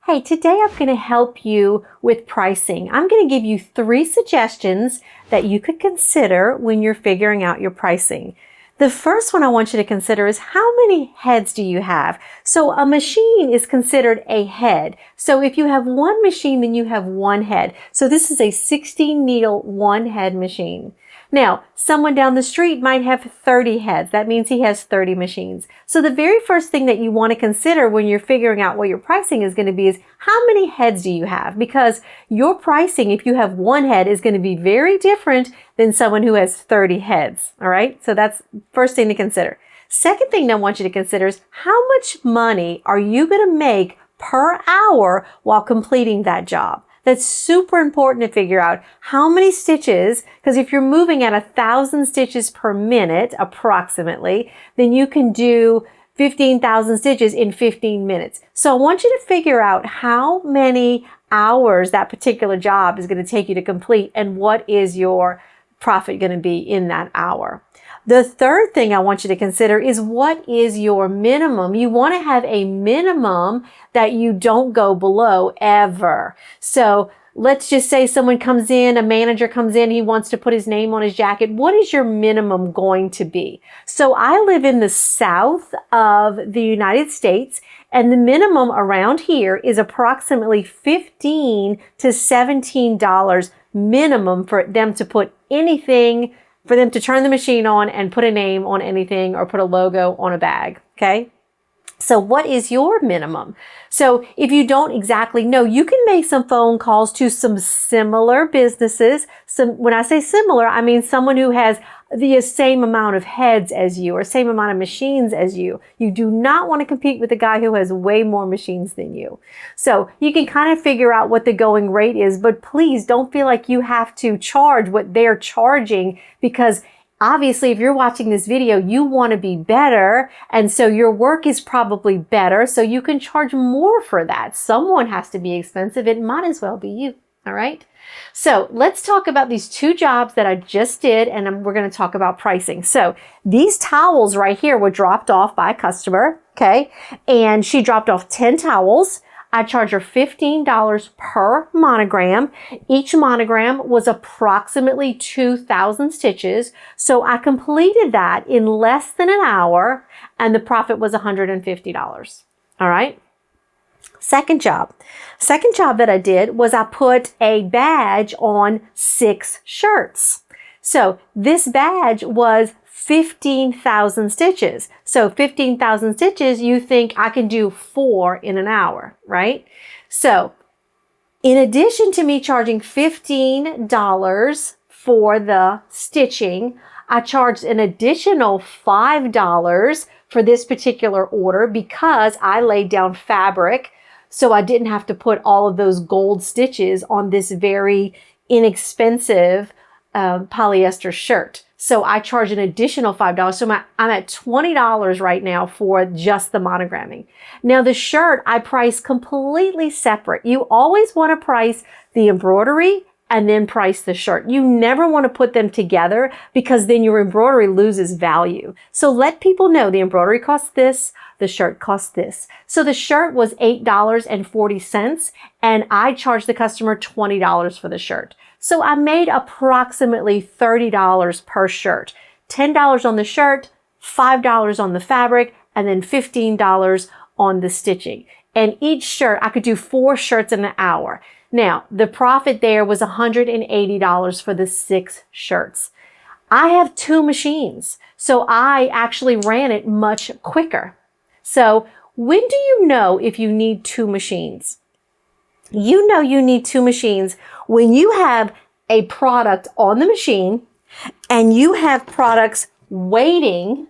Hey, today I'm going to help you with pricing. I'm going to give you 3 suggestions that you could consider when you're figuring out your pricing. The first one I want you to consider is how many heads do you have? So a machine is considered a head. So if you have one machine, then you have one head. So this is a 16 needle, one head machine. Now, someone down the street might have 30 heads. That means he has 30 machines. So the very first thing that you want to consider when you're figuring out what your pricing is going to be is how many heads do you have? Because your pricing, if you have one head, is going to be very different than someone who has 30 heads. All right. So that's first thing to consider. Second thing I want you to consider is how much money are you going to make per hour while completing that job? That's super important to figure out how many stitches, because if you're moving at 1,000 stitches per minute, approximately, then you can do 15,000 stitches in 15 minutes. So I want you to figure out how many hours that particular job is going to take you to complete and what is your profit going to be in that hour. The third thing I want you to consider is what is your minimum? You want to have a minimum that you don't go below ever. So let's just say someone comes in, a manager comes in, he wants to put his name on his jacket. What is your minimum going to be? So I live in the south of the United States, and the minimum around here is approximately $15 to $17 minimum for them to put anything, for them to turn the machine on and put a name on anything or put a logo on a bag, okay? So what is your minimum? So if you don't exactly know, you can make some phone calls to some similar businesses. When I say similar, I mean someone who has the same amount of heads as you or same amount of machines as you. You do not want to compete with the guy who has way more machines than you. So you can kind of figure out what the going rate is, but please don't feel like you have to charge what they're charging, because obviously, if you're watching this video, you want to be better, and so your work is probably better, so you can charge more for that. Someone has to be expensive. It might as well be you, all right? So let's talk about these 2 jobs that I just did, and we're going to talk about pricing. So these towels right here were dropped off by a customer, okay? And she dropped off 10 towels. I charge her $15 per monogram. Each monogram was approximately 2,000 stitches. So I completed that in less than an hour, and the profit was $150. All right. Second job that I did was I put a badge on 6 shirts. So this badge was 15,000 stitches. So 15,000 stitches, you think I can do 4 in an hour, right? So in addition to me charging $15 for the stitching, I charged an additional $5 for this particular order because I laid down fabric, so I didn't have to put all of those gold stitches on this very inexpensive polyester shirt. So I charge an additional $5. So I'm at $20 right now for just the monogramming. Now the shirt I price completely separate. You always want to price the embroidery and then price the shirt. You never want to put them together because then your embroidery loses value. So let people know the embroidery costs this, the shirt costs this. So the shirt was $8.40 and I charged the customer $20 for the shirt. So I made approximately $30 per shirt. $10 on the shirt, $5 on the fabric, and then $15 on the stitching. And each shirt, I could do 4 shirts in an hour. Now, the profit there was $180 for the 6 shirts. I have 2 machines, so I actually ran it much quicker. So when do you know if you need 2 machines? You know you need 2 machines when you have a product on the machine and you have products waiting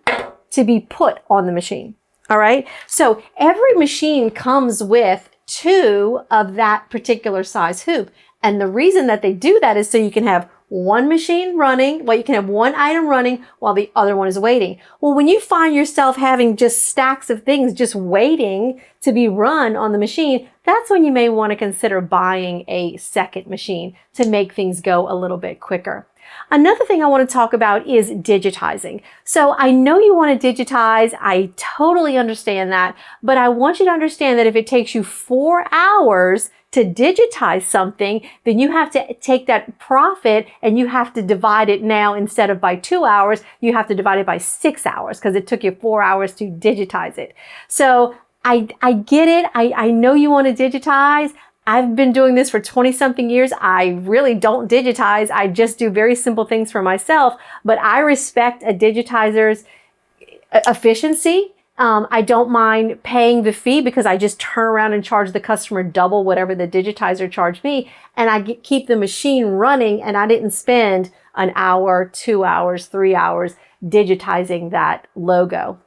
to be put on the machine. All right. So every machine comes with 2 of that particular size hoop. And the reason that they do that is so you can have one machine running, you can have one item running while the other one is waiting. Well, when you find yourself having just stacks of things just waiting to be run on the machine, that's when you may want to consider buying a second machine to make things go a little bit quicker. Another thing I want to talk about is digitizing. So I know you want to digitize. I totally understand that, but I want you to understand that if it takes you 4 hours to digitize something, then you have to take that profit and you have to divide it now, instead of by 2 hours, you have to divide it by 6 hours because it took you 4 hours to digitize it. So I get it. I know you want to digitize. I've been doing this for 20 something years. I really don't digitize. I just do very simple things for myself, but I respect a digitizer's efficiency. I don't mind paying the fee because I just turn around and charge the customer double whatever the digitizer charged me, and I keep the machine running, and I didn't spend an hour, 2 hours, 3 hours digitizing that logo.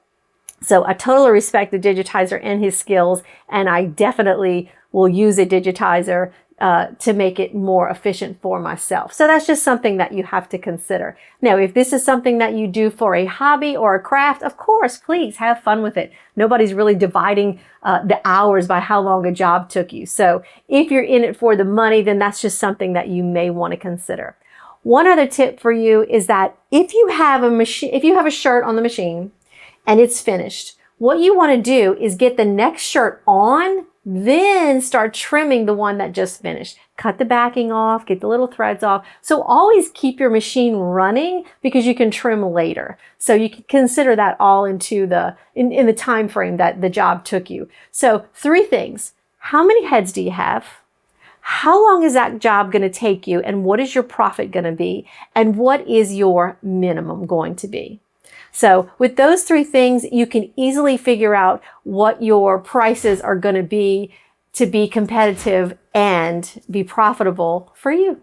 So I totally respect the digitizer and his skills, and I definitely will use a digitizer to make it more efficient for myself. So that's just something that you have to consider. Now, if this is something that you do for a hobby or a craft, of course, please have fun with it. Nobody's really dividing the hours by how long a job took you. So if you're in it for the money, then that's just something that you may want to consider. One other tip for you is that if you have a shirt on the machine and it's finished, what you want to do is get the next shirt on, then start trimming the one that just finished. Cut the backing off, get the little threads off. So always keep your machine running because you can trim later. So you can consider that all into in the time frame that the job took you. So 3 things. How many heads do you have? How long is that job going to take you? And what is your profit going to be? And what is your minimum going to be? So with those 3 things, you can easily figure out what your prices are going to be competitive and be profitable for you.